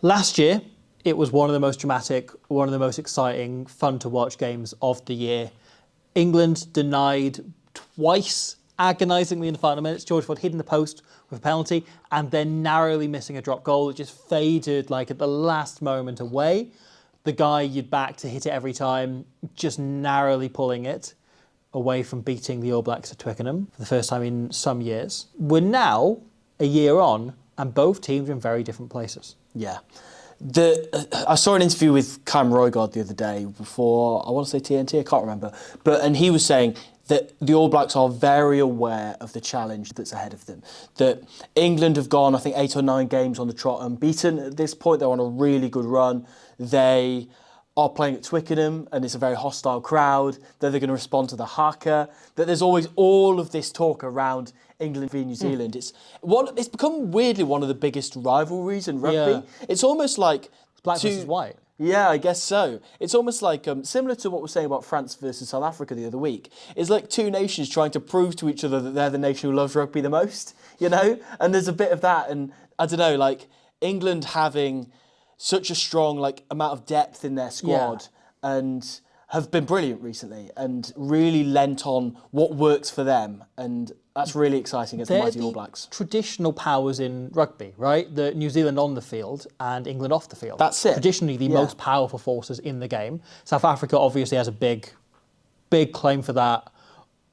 Last year, it was one of the most dramatic, one of the most exciting, fun to watch games of the year. England denied twice, agonisingly in the final minutes. George Ford hitting the post with a penalty and then narrowly missing a drop goal. It just faded like at the last moment away. The guy you'd back to hit it every time, just narrowly pulling it away from beating the All Blacks at Twickenham for the first time in some years. We're now a year on and both teams are in very different places. Yeah. I saw an interview with Cam Roigard the other day before, I want to say TNT, I can't remember, and he was saying that the All Blacks are very aware of the challenge that's ahead of them. That England have gone, I think, 8 or 9 games on the trot unbeaten at this point. They're on a really good run. They are playing at Twickenham and it's a very hostile crowd, that they're going to respond to the haka, that there's always all of this talk around England v New Zealand. It's become weirdly one of the biggest rivalries in rugby. Yeah. It's almost like... Black versus white. Yeah, I guess so. It's almost like, similar to what we're saying about France versus South Africa the other week. It's like two nations trying to prove to each other that they're the nation who loves rugby the most, you know? And there's a bit of that, and I don't know, like England having such a strong amount of depth in their squad and have been brilliant recently and really lent on what works for them, and that's really exciting against the mighty All Blacks. Traditional powers in rugby, right? The New Zealand on the field and England off the field. That's it. Traditionally the most powerful forces in the game. South Africa obviously has a big claim for that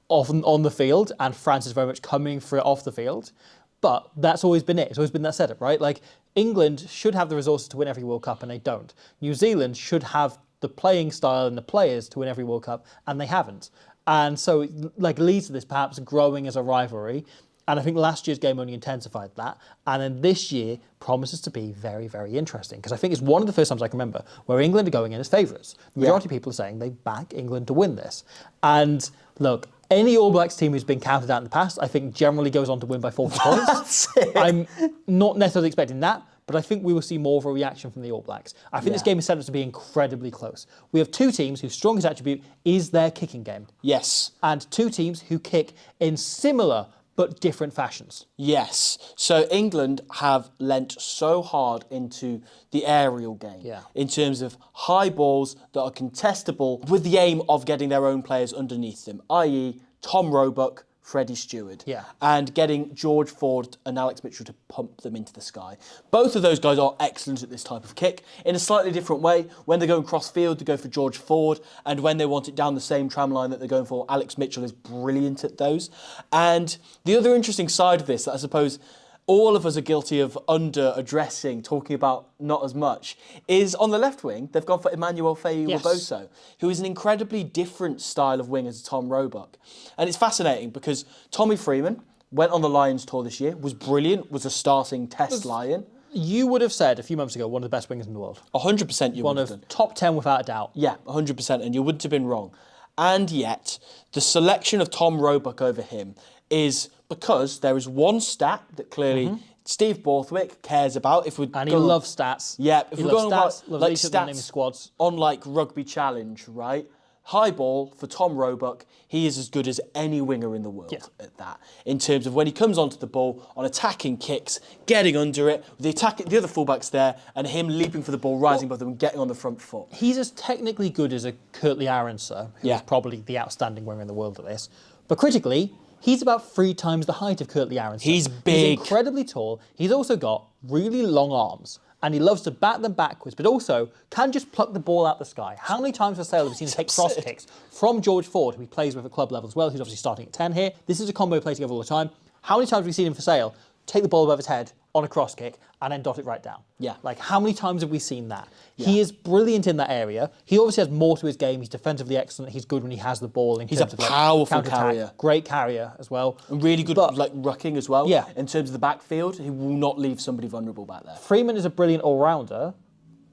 often on the field, and France is very much coming for it off the field. But that's always been it. It's always been that setup, right? Like, England should have the resources to win every World Cup, and they don't. New Zealand should have the playing style and the players to win every World Cup, and they haven't. And so it leads to this perhaps growing as a rivalry. And I think last year's game only intensified that. And then this year promises to be very, very interesting. Because I think it's one of the first times I can remember where England are going in as favourites. The majority of people are saying they back England to win this. And look, any All Blacks team who's been counted out in the past, I think generally goes on to win by 40 points. That's it. I'm not necessarily expecting that, but I think we will see more of a reaction from the All Blacks. I think this game is set up to be incredibly close. We have two teams whose strongest attribute is their kicking game. Yes. And two teams who kick in similar but different fashions. Yes. So England have lent so hard into the aerial game in terms of high balls that are contestable with the aim of getting their own players underneath them, i.e. Tom Roebuck, Freddie Stewart, and getting George Ford and Alex Mitchell to pump them into the sky. Both of those guys are excellent at this type of kick in a slightly different way. When they're going cross field, they go for George Ford, and when they want it down the same tram line that they're going for, Alex Mitchell is brilliant at those. And the other interesting side of this that I suppose all of us are guilty of under-addressing, talking about not as much, is on the left wing, they've gone for Emmanuel Fei-Waboso, who is an incredibly different style of winger to Tom Roebuck. And it's fascinating because Tommy Freeman went on the Lions tour this year, was brilliant, was a starting test Lion. You would have said a few months ago, one of the best wingers in the world. 100% you would have done. One of top 10 without a doubt. Yeah, 100%, and you wouldn't have been wrong. And yet, the selection of Tom Roebuck over him is because there is one stat that clearly Steve Borthwick cares about. And he loves stats. Yeah, if we're going loves about stats squads on Rugby Challenge, right? High ball for Tom Roebuck, he is as good as any winger in the world at that. In terms of when he comes onto the ball, on attacking kicks, getting under it, the other fullbacks there, and him leaping for the ball, rising above them, and getting on the front foot. He's as technically good as a Curtly Aronson, who's probably the outstanding winger in the world at this. But critically, he's about 3 times the height of Curtly Aronson. He's big. He's incredibly tall. He's also got really long arms. And he loves to bat them backwards, but also can just pluck the ball out the sky. How many times for Sale have we seen him take cross kicks from George Ford, who he plays with at club level as well, who's obviously starting at 10 here. This is a combo we play together all the time. How many times have we seen him for Sale take the ball above his head on a cross kick and then dot it right down? Yeah. How many times have we seen that? Yeah. He is brilliant in that area. He obviously has more to his game. He's defensively excellent. He's good when he has the ball. He's a powerful carrier. Great carrier as well. And really good rucking as well. Yeah. In terms of the backfield, he will not leave somebody vulnerable back there. Freeman is a brilliant all-rounder,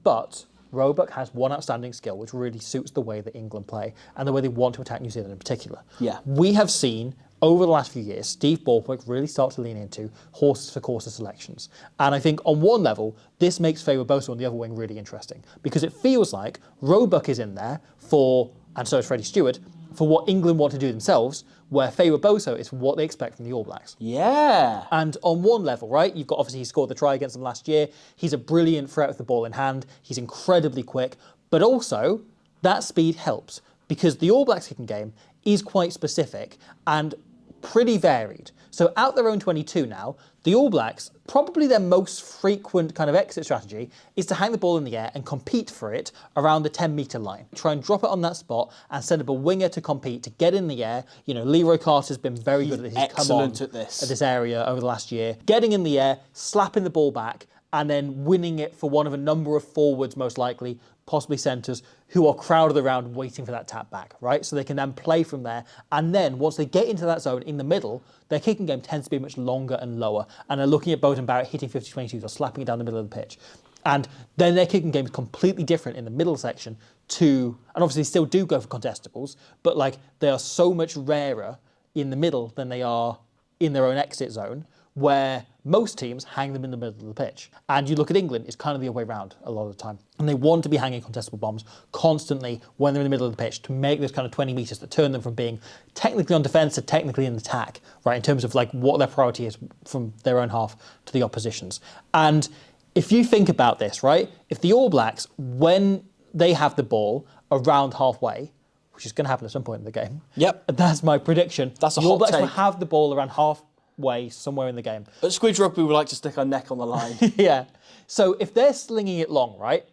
but Roebuck has one outstanding skill which really suits the way that England play and the way they want to attack New Zealand in particular. Yeah. We have seen over the last few years, Steve Borthwick really start to lean into horses for courses selections. And I think on one level, this makes Fei-Waboso on the other wing really interesting because it feels like Roebuck is in there and so is Freddie Stewart, for what England want to do themselves, where Faye Boso is what they expect from the All Blacks. Yeah. And on one level, right, you've got, obviously, he scored the try against them last year. He's a brilliant threat with the ball in hand. He's incredibly quick. But also, that speed helps because the All Blacks kicking game is quite specific and pretty varied. So out their own 22 now, the All Blacks, probably their most frequent kind of exit strategy is to hang the ball in the air and compete for it around the 10-metre line. Try and drop it on that spot and send up a winger to compete, to get in the air. You know, Leroy Carter's been very good at this. He's excellent come on at this. At this area over the last year. Getting in the air, slapping the ball back, and then winning it for one of a number of forwards, most likely, possibly centres, who are crowded around waiting for that tap back, right? So they can then play from there. And then once they get into that zone in the middle, their kicking game tends to be much longer and lower. And they're looking at Beauden Barrett hitting 50-22s or slapping it down the middle of the pitch. And then their kicking game is completely different in the middle section to, and obviously they still do go for contestables, but like they are so much rarer in the middle than they are in their own exit zone, where most teams hang them in the middle of the pitch. And you look at England, it's kind of the other way around a lot of the time. And they want to be hanging contestable bombs constantly when they're in the middle of the pitch to make those kind of 20 metres that turn them from being technically on defence to technically in attack, right, in terms of like what their priority is from their own half to the opposition's. And if you think about this, right, if the All Blacks, when they have the ball around halfway, which is going to happen at some point in the game. Yep. That's my prediction. That's a the All hot Blacks take. will have the ball around halfway somewhere in the game. At Squidge Rugby, we like to stick our neck on the line. Yeah. So if they're slinging it long, right,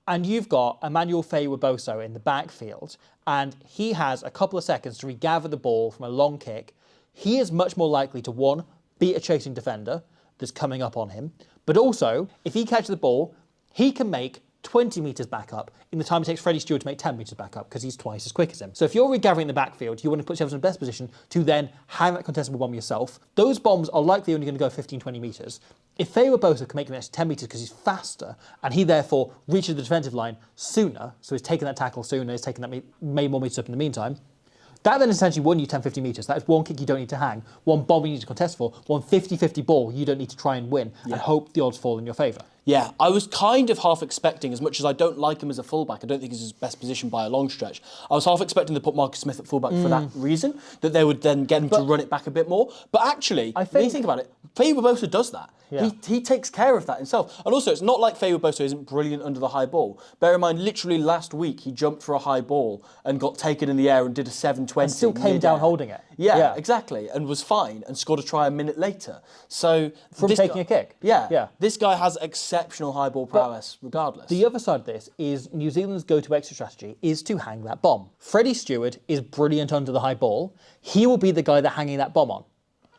and you've got Emmanuel Faye-Waboso in the backfield, and he has a couple of seconds to regather the ball from a long kick, he is much more likely to, one, beat a chasing defender that's coming up on him, but also, if he catches the ball, he can make 20 metres back up in the time it takes Freddie Stewart to make 10 metres back up because he's twice as quick as him. So if you're regathering the backfield, you want to put yourself in the best position to then hang that contestable bomb yourself. Those bombs are likely only going to go 15, 20 metres. If Faye Bosa can make an extra 10 metres because he's faster and he therefore reaches the defensive line sooner, so he's taken that tackle sooner, he's taken that made more metres up in the meantime, that then essentially won you 10, 50 metres. That is one kick you don't need to hang, one bomb you need to contest for, one 50-50 ball you don't need to try and win and hope the odds fall in your favour. Yeah, I was kind of half expecting, as much as I don't like him as a fullback, I don't think he's his best position by a long stretch, I was half expecting to put Marcus Smith at fullback for that reason, that they would then get him to run it back a bit more. But actually, when you think about it, Faye Waboso does that. Yeah. He takes care of that himself. And also, it's not like Faye Waboso isn't brilliant under the high ball. Bear in mind, literally last week, he jumped for a high ball and got taken in the air and did a 720. And still came down holding it. Yeah, exactly, and was fine and scored a try a minute later. So from taking a kick. Yeah. This guy has exceptional high ball prowess regardless. The other side of this is New Zealand's go-to exit strategy is to hang that bomb. Freddie Stewart is brilliant under the high ball. He will be the guy they're hanging that bomb on.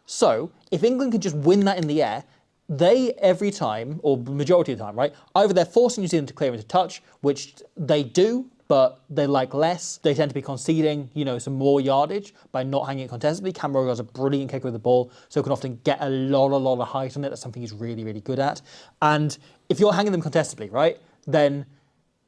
So if England can just win that in the air, they every time, or the majority of the time, right, either they're forcing New Zealand to clear into touch, which they do, but they like less. They tend to be conceding, some more yardage by not hanging it contestably. Cam Rogar's a brilliant kicker with the ball, so can often get a lot of height on it. That's something he's really, really good at. And if you're hanging them contestably, right, then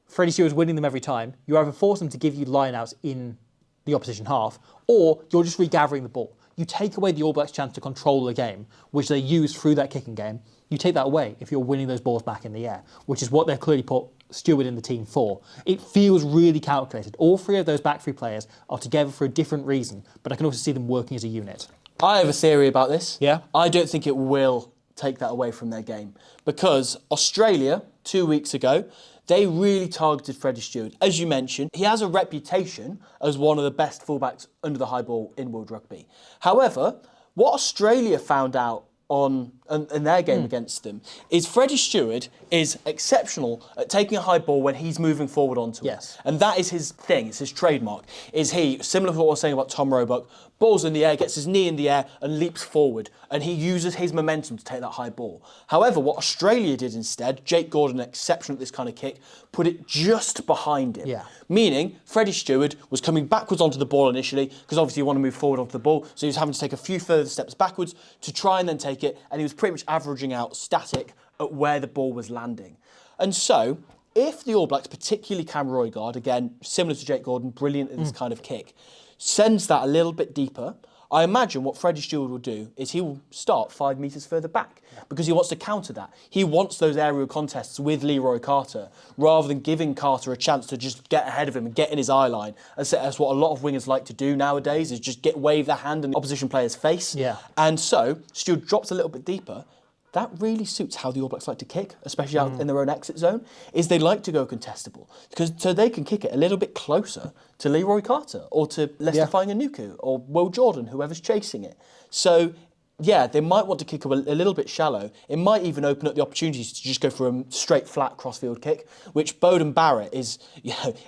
Freddie Stewart's winning them every time. You either force them to give you line-outs in the opposition half, or you're just regathering the ball. You take away the All Blacks' chance to control the game, which they use through that kicking game. You take that away if you're winning those balls back in the air, which is what they've clearly put Stewart in the team for. It feels really calculated. All three of those back three players are together for a different reason, but I can also see them working as a unit. I have a theory about this. Yeah? I don't think it will take that away from their game because Australia, 2 weeks ago, they really targeted Freddie Stewart. As you mentioned, he has a reputation as one of the best fullbacks under the high ball in World Rugby. However, what Australia found out in their game against them is Freddie Stewart is exceptional at taking a high ball when he's moving forward onto it. And that is his thing, it's his trademark. Is he, similar to what I was saying about Tom Roebuck, balls in the air, gets his knee in the air and leaps forward, and he uses his momentum to take that high ball. However, what Australia did instead, Jake Gordon, exceptional at this kind of kick, put it just behind him. Meaning, Freddie Stewart was coming backwards onto the ball initially, because obviously you want to move forward onto the ball, so he was having to take a few further steps backwards to try and then take it, and he was pretty much averaging out static at where the ball was landing. And so, if the All Blacks, particularly Cam Roigard, again, similar to Jake Gordon, brilliant at this kind of kick, sends that a little bit deeper, I imagine what Freddie Stewart will do is he will start 5 metres further back because he wants to counter that. He wants those aerial contests with Leroy Carter rather than giving Carter a chance to just get ahead of him and get in his eye line. That's what a lot of wingers like to do nowadays, is just wave their hand in the opposition player's face. Yeah. And so Stewart drops a little bit deeper. That really suits how the All Blacks like to kick, especially out in their own exit zone, is they like to go contestable. So they can kick it a little bit closer to Leroy Carter or to Leicester Fainga'anuku or Will Jordan, whoever's chasing it. So, yeah, they might want to kick a little bit shallow. It might even open up the opportunities to just go for a straight, flat crossfield kick, which Beauden Barrett is,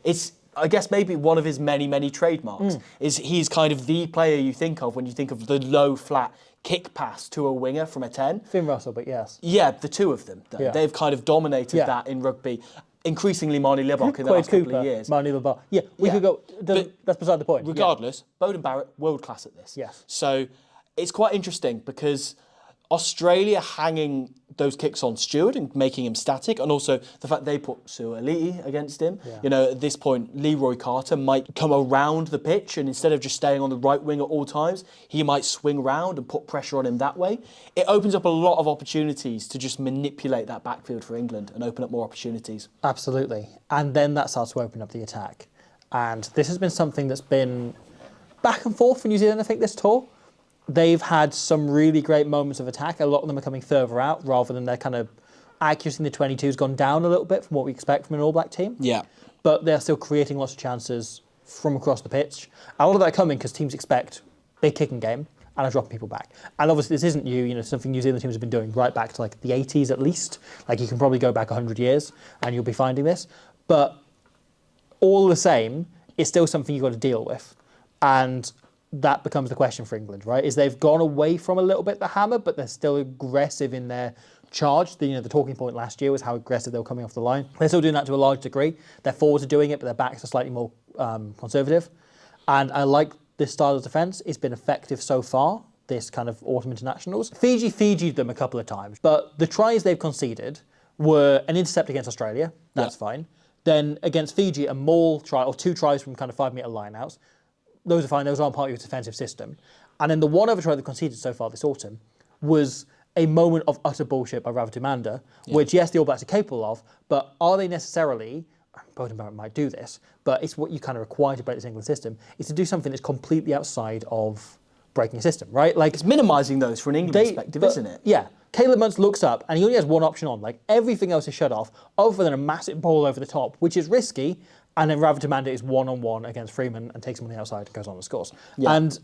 it's, I guess maybe one of his many, many trademarks, is he's kind of the player you think of when you think of the low, flat kick pass to a winger from a 10. Finn Russell, but yes. Yeah, the two of them. Yeah. They've kind of dominated that in rugby. Increasingly Marnie Libbok in the last couple of years. Marnie Libbok. Yeah, we could go, that's beside the point. Regardless, Beauden Barrett, world class at this. Yes. So it's quite interesting because Australia hanging those kicks on Stewart and making him static, and also the fact they put Suaalii against him. Yeah. At this point, Leroy Carter might come around the pitch, and instead of just staying on the right wing at all times, he might swing round and put pressure on him that way. It opens up a lot of opportunities to just manipulate that backfield for England and open up more opportunities. Absolutely. And then that starts to open up the attack. And this has been something that's been back and forth for New Zealand, I think, this tour. They've had some really great moments of attack. A lot of them are coming further out rather than their kind of accuracy in the 22 has gone down a little bit from what we expect from an All Black team. Yeah. But they're still creating lots of chances from across the pitch. A lot of that coming because teams expect big kicking game and are dropping people back. And obviously this isn't new, something New Zealand teams have been doing right back to like the 80s at least. Like you can probably go back 100 years and you'll be finding this. But all the same, it's still something you've got to deal with. And that becomes the question for England, right? Is they've gone away from a little bit the hammer, but they're still aggressive in their charge. The talking point last year was how aggressive they were coming off the line. They're still doing that to a large degree. Their forwards are doing it, but their backs are slightly more conservative. And I like this style of defence. It's been effective so far, this kind of autumn internationals. Fiji Fiji'd them a couple of times, but the tries they've conceded were an intercept against Australia. That's fine. Then against Fiji, a maul try, or 2 tries from kind of 5-metre lineouts. Those are fine, those aren't part of your defensive system. And then the one other try they've conceded so far this autumn was a moment of utter bullshit by Ravictumanda, which, yes, the All Blacks are capable of, but are they necessarily, Beauden Barrett might do this, but it's what you kind of require to break this England system, is to do something that's completely outside of breaking a system, right? Like, it's minimising those from an England perspective, isn't it? Yeah. Caleb Muntz looks up and he only has one option on. Like, everything else is shut off, other than a massive ball over the top, which is risky. And then Ravictumanda is one-on-one against Freeman and takes him on the outside and goes on and scores.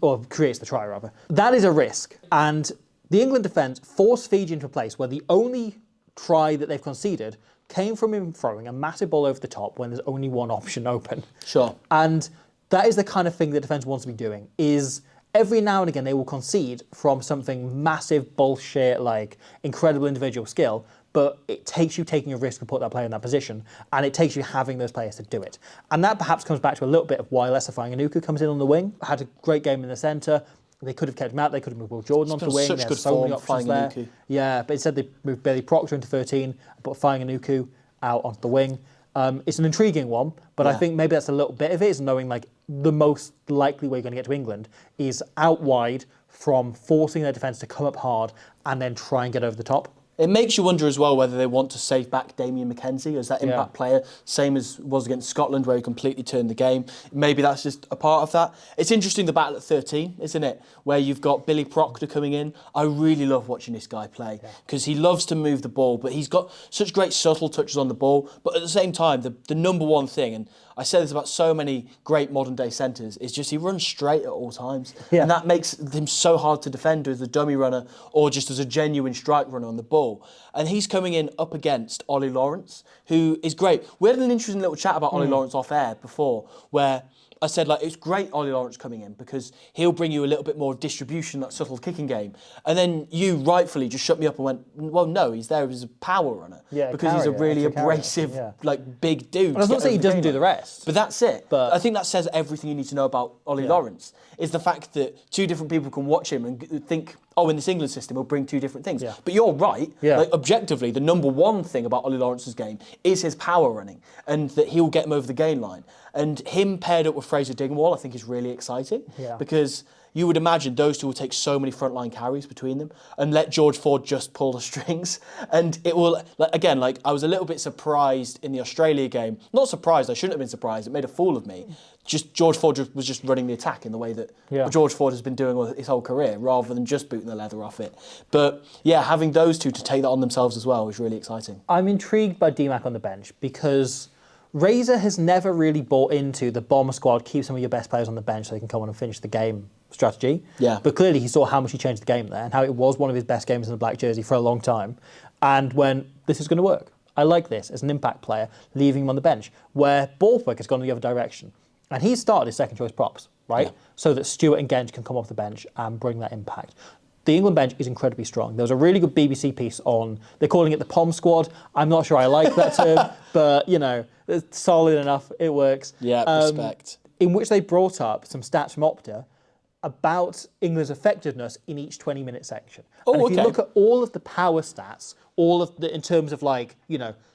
Or creates the try, rather. That is a risk. And the England defence forced Fiji into a place where the only try that they've conceded came from him throwing a massive ball over the top when there's only one option open. Sure. And that is the kind of thing the defence wants to be doing, is every now and again they will concede from something massive, bullshit, like incredible individual skill, but it takes you taking a risk to put that player in that position, and it takes you having those players to do it. And that perhaps comes back to a little bit of why Leicester Fainga'anuku comes in on the wing. Had a great game in the centre. They could have kept him out. They could have moved Will Jordan onto the wing. Such good so many options there. Yeah, but instead they moved Bailey Proctor into 13 and put Fainga'anuku out onto the wing. It's an intriguing one, but I think maybe that's a little bit of it, is knowing like the most likely way you're going to get to England is out wide from forcing their defence to come up hard and then try and get over the top. It makes you wonder as well whether they want to save back Damien McKenzie as that impact player, same as was against Scotland where he completely turned the game. Maybe that's just a part of that. It's interesting, the battle at 13, isn't it? Where you've got Billy Proctor coming in. I really love watching this guy play because he loves to move the ball, but he's got such great subtle touches on the ball. But at the same time, the number one thing, and I say this about so many great modern day centres, is just he runs straight at all times. Yeah. And that makes him so hard to defend as a dummy runner or just as a genuine strike runner on the ball. And he's coming in up against Ollie Lawrence, who is great. We had an interesting little chat about Ollie Lawrence off air before, where I said, like, it's great Ollie Lawrence coming in because he'll bring you a little bit more distribution, that subtle kicking game. And then you rightfully just shut me up and went, well, no, he's there as a power runner. Yeah, because he's a really abrasive, like, big dude. Well, I was not saying he doesn't do the rest. But that's it. But I think that says everything you need to know about Ollie Lawrence, is the fact that 2 different people can watch him and think, oh, in this England system, he'll bring 2 different things. Yeah. But you're right. Yeah. Like, objectively, the number one thing about Ollie Lawrence's game is his power running and that he'll get him over the gain line. And him paired up with Fraser Dingwall, I think, is really exciting because you would imagine those two will take so many frontline carries between them and let George Ford just pull the strings. And it will, again, I was a little bit surprised in the Australia game. Not surprised, I shouldn't have been surprised. It made a fool of me. Just George Ford was just running the attack in the way that George Ford has been doing his whole career, rather than just booting the leather off it. But yeah, having those two to take that on themselves as well is really exciting. I'm intrigued by DMAC on the bench because Razor has never really bought into the bomber squad, keep some of your best players on the bench so they can come on and finish the game strategy. Yeah. But clearly he saw how much he changed the game there and how it was one of his best games in the black jersey for a long time. And when this is going to work. I like this as an impact player, leaving him on the bench, where Borthwick has gone the other direction. And he's started his second choice props, right? Yeah. So that Stewart and Genge can come off the bench and bring that impact. The England bench is incredibly strong. There was a really good BBC piece on, they're calling it the POM squad. I'm not sure I like that term, but it's solid enough. It works. Yeah, respect. In which they brought up some stats from Opta about England's effectiveness in each 20-minute section. Oh, and if okay. you look at all of the power stats, all of the, in terms of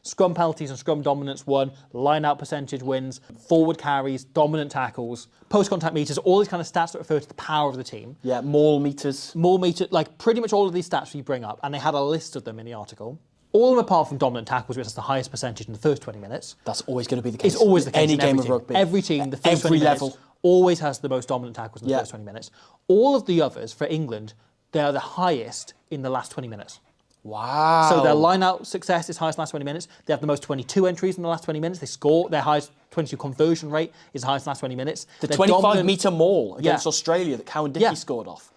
scrum penalties and scrum dominance won, line out percentage wins, forward carries, dominant tackles, post-contact meters, all these kind of stats that refer to the power of the team. Yeah, maul meters. Maul meter, pretty much all of these stats you bring up, and they had a list of them in the article. All of them apart from dominant tackles, which is the highest percentage in the first 20 minutes. That's always going to be the case. It's always the case any in game every of rugby. Every team, the first 20 minutes, always has the most dominant tackles in the first 20 minutes. All of the others for England, they are the highest in the last 20 minutes. Wow. So their line-out success is highest in the last 20 minutes. They have the most 22 entries in the last 20 minutes. They score, their highest 22 conversion rate is highest in the last 20 minutes. The 25-metre maul against Australia that Cowan Dickey scored off.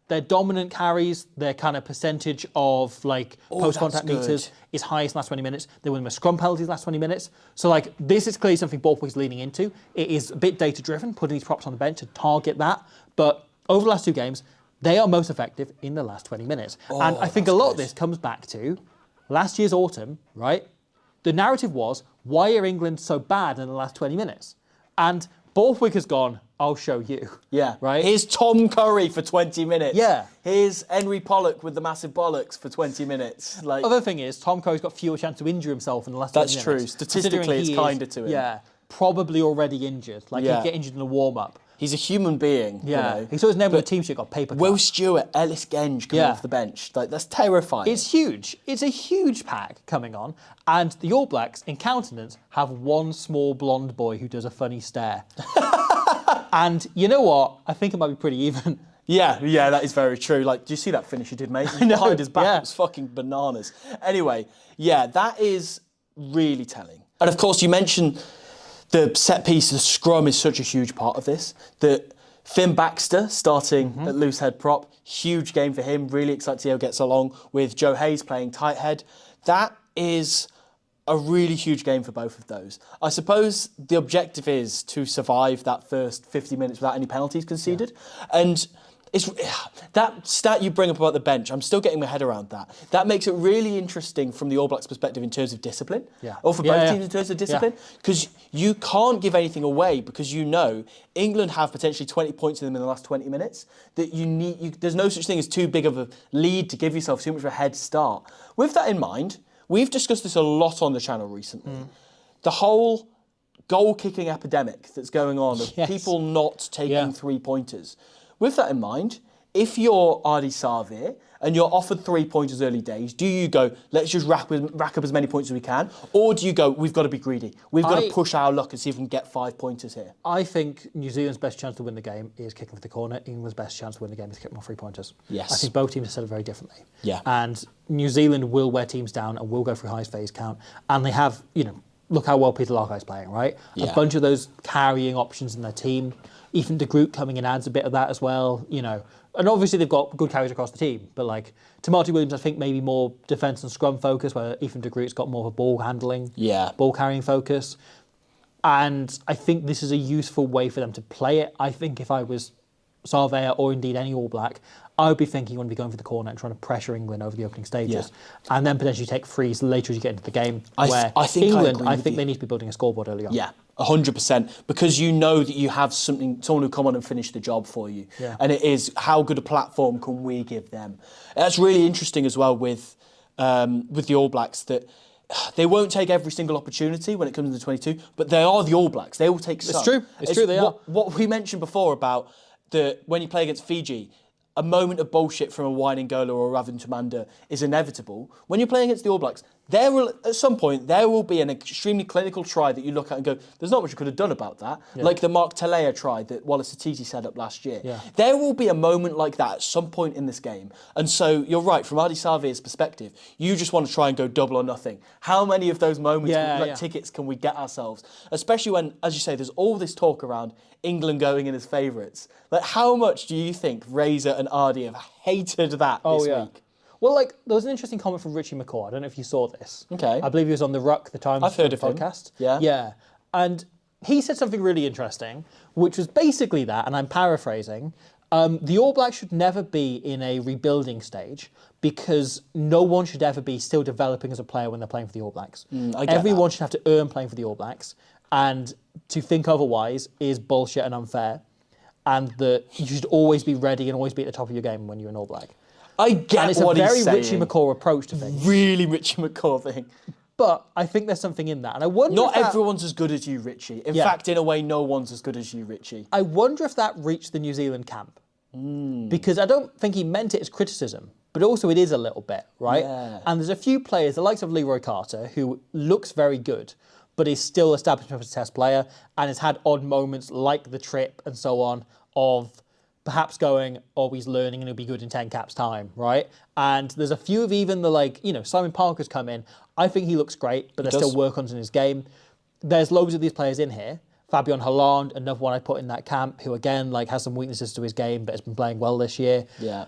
Their dominant carries, their kind of percentage of post-contact meters is highest in the last 20 minutes. They win the scrum penalties in the last 20 minutes. So this is clearly something Borthwick is leaning into. It is a bit data-driven, putting these props on the bench to target that. But over the last two games, they are most effective in the last 20 minutes. And I think a lot of this comes back to last year's autumn, right? The narrative was, why are England so bad in the last 20 minutes? And Borthwick has gone, I'll show you. Yeah. Right? Here's Tom Curry for 20 minutes. Yeah. Here's Henry Pollock with the massive bollocks for 20 minutes. Other thing is, Tom Curry's got fewer chance to injure himself in the last 20 minutes. That's true. Statistically, it's kinder to him. Yeah. Probably already injured. He'd get injured in a warm-up. He's a human being. Yeah. He saw his name on the team sheet, got paper cut. Will Stewart, Ellis Genge coming off the bench. That's terrifying. It's huge. It's a huge pack coming on. And the All Blacks, in countenance, have one small blonde boy who does a funny stare. And you know what? I think it might be pretty even. Yeah, that is very true. Do you see that finish he did, mate? Behind his back, it was fucking bananas. Anyway, that is really telling. And of course, you mentioned the set piece, the scrum is such a huge part of this. That Finn Baxter starting at loose head prop, huge game for him. Really excited to see how he gets along with Joe Hayes playing tight head. That is a really huge game for both of those. I suppose the objective is to survive that first 50 minutes without any penalties conceded. Yeah. And it's that stat you bring up about the bench, I'm still getting my head around that. That makes it really interesting from the All Blacks perspective in terms of discipline. Yeah. Or for both teams in terms of discipline. Because you can't give anything away because England have potentially 20 points in them in the last 20 minutes. That there's no such thing as too big of a lead to give yourself too much of a head start. With that in mind, we've discussed this a lot on the channel recently. The whole goal-kicking epidemic that's going on of people not taking three-pointers. With that in mind, if you're Adi Savir and you're offered 3 pointers early days, do you go, let's just rack up as many points as we can? Or do you go, we've got to be greedy. We've got to push our luck and see if we can get 5 pointers here? I think New Zealand's best chance to win the game is kicking for the corner. England's best chance to win the game is kicking more 3 pointers. Yes. I think both teams have said it very differently. Yeah. And New Zealand will wear teams down and will go for highest phase count. And they have, look how well Peter Larkhei's playing, right? Yeah. A bunch of those carrying options in their team. Ethan de Groot coming in adds a bit of that as well, And obviously they've got good carries across the team, but Tamati Williams, I think maybe more defence and scrum focus, where Ethan de Groot's got more of a ball handling, ball carrying focus. And I think this is a useful way for them to play it. I think if I was Sarvea or indeed any All Black, I would be thinking you want to be going for the corner and trying to pressure England over the opening stages, and then potentially take frees later as you get into the game. I think England, I think they need to be building a scoreboard early on. Yeah, 100%, because you know that you have someone who come on and finish the job for you, and it is how good a platform can we give them. That's really interesting as well with the All Blacks that. They won't take every single opportunity when it comes to the 22, but they are the All Blacks. They will take some. It's true. It's true, they are. What we mentioned before about that when you play against Fiji, a moment of bullshit from a Wainingola or a Ravindramanda is inevitable. When you're playing against the All Blacks, at some point, there will be an extremely clinical try that you look at and go, there's not much you could have done about that. Yeah. Like the Mark Talea try that Wallace Atiti set up last year. Yeah. There will be a moment like that at some point in this game. And so you're right, from Adi Savier's perspective, you just want to try and go double or nothing. How many of those moments, tickets can we get ourselves? Especially when, as you say, there's all this talk around England going in as favourites. Like, how much do you think Razor and Adi have hated that this week? Well, like, there was an interesting comment from Richie McCaw. I don't know if you saw this. Okay. I believe he was on the Ruck, the Times I've heard of podcast. Him. Yeah. And he said something really interesting, which was basically that, and I'm paraphrasing, the All Blacks should never be in a rebuilding stage because no one should ever be still developing as a player when they're playing for the All Blacks. Everyone should have to earn playing for the All Blacks. And to think otherwise is bullshit and unfair. And that you should always be ready and always be at the top of your game when you're an All Black. I get and it's what a very he's saying. Richie McCaw approach to things. Really Richie McCaw thing. But I think there's something in that. And I wonder Not everyone's as good as you, Richie. In fact, in a way, no one's as good as you, Richie. I wonder if that reached the New Zealand camp. Because I don't think he meant it as criticism, but also it is a little bit, right? Yeah. And there's a few players, the likes of Leroy Carter, who looks very good, but is still established as a test player and has had odd moments like the trip and so on of perhaps going, oh, he's learning and he'll be good in 10 caps time, right? And there's a few of even the, Simon Parker's come in. I think he looks great, but there's still work on in his game. There's loads of these players in here. Fabian Holland, another one I put in that camp, who again, has some weaknesses to his game, but has been playing well this year. Yeah.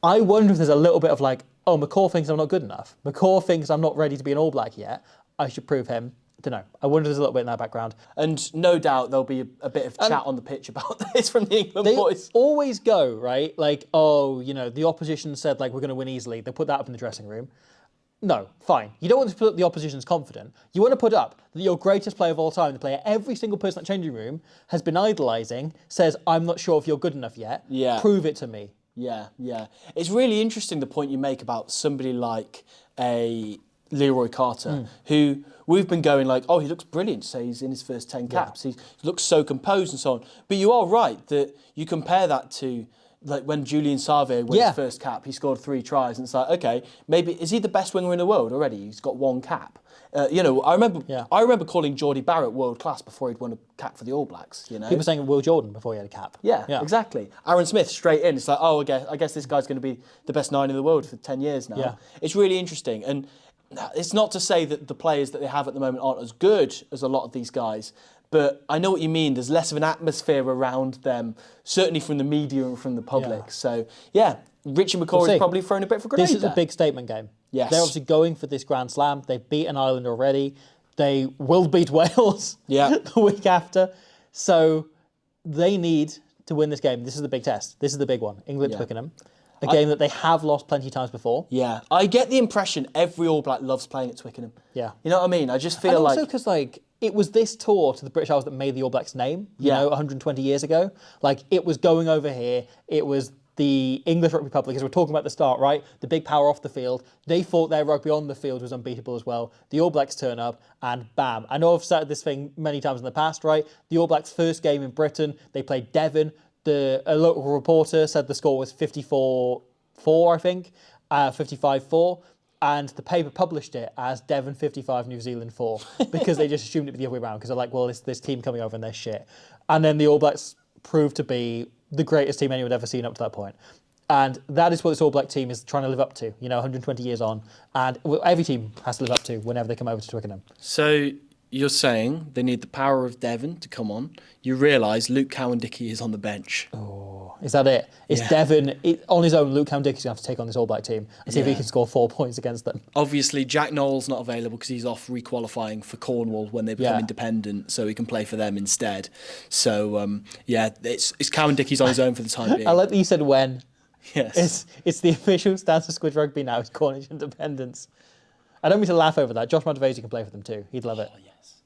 I wonder if there's a little bit of McCaw thinks I'm not good enough. McCaw thinks I'm not ready to be an All Black yet. I should prove him. I don't know. I wonder if there's a little bit in that background. And no doubt there'll be a bit of chat on the pitch about this from the England boys. They always go, right? The opposition said, we're going to win easily. They put that up in the dressing room. No, fine. You don't want to put up the opposition's confident. You want to put up that your greatest player of all time, the player every single person in that changing room has been idolising, says, I'm not sure if you're good enough yet. Yeah. Prove it to me. Yeah. It's really interesting the point you make about somebody like a Leroy Carter, who we've been going he looks brilliant, say he's in his first 10 caps. He looks so composed and so on. But you are right that you compare that to when Julian Savea won his first cap, he scored 3 tries, and it's okay, maybe is he the best winger in the world already? He's got 1 cap. I remember calling Geordie Barrett world class before he'd won a cap for the All Blacks. People were saying Will Jordan before he had a cap. Yeah, exactly. Aaron Smith straight in. It's I guess this guy's going to be the best 9 in the world for 10 years now. Yeah. It's really interesting, and it's not to say that the players that they have at the moment aren't as good as a lot of these guys, but I know what you mean. There's less of an atmosphere around them, certainly from the media and from the public. Yeah. So, Richie McCaw is probably thrown a bit for grenade. This is a big statement game. Yes. They're obviously going for this Grand Slam. They've beaten Ireland already. They will beat Wales the week after. So they need to win this game. This is the big test. This is the big one. England-Twickenham. A game that they have lost plenty of times before. Yeah. I get the impression every All Black loves playing at Twickenham. Yeah. You know what I mean? I just feel also because, it was this tour to the British Isles that made the All Blacks name, 120 years ago. It was going over here. It was the English Rugby Republic, as we're talking about at the start, right? The big power off the field. They thought their rugby on the field was unbeatable as well. The All Blacks turn up and bam. I know I've said this thing many times in the past, right? The All Blacks' first game in Britain, they played Devon. A local reporter said the score was 54-4, I think, 55-4. And the paper published it as Devon 55, New Zealand 4, because they just assumed it would be the other way around, because they're like, well, this team coming over and they're shit. And then the All Blacks proved to be the greatest team anyone had ever seen up to that point. And that is what this All Black team is trying to live up to, 120 years on. And every team has to live up to whenever they come over to Twickenham. So you're saying they need the power of Devon to come on. You realise Luke Cowan-Dickie is on the bench. Oh, is that it? It's Devon. On his own, Luke Cowan-Dickie's going to have to take on this All Black team and see if he can score 4 points against them. Obviously, Jack Knowles not available because he's off requalifying for Cornwall when they become independent, so he can play for them instead. So, it's Cowan-Dickie's on his own for the time being. I like that you said when. Yes. It's the official stance of Squid Rugby now, it's Cornish independence. I don't mean to laugh over that. Josh Montevesi can play for them too. He'd love it. Yes.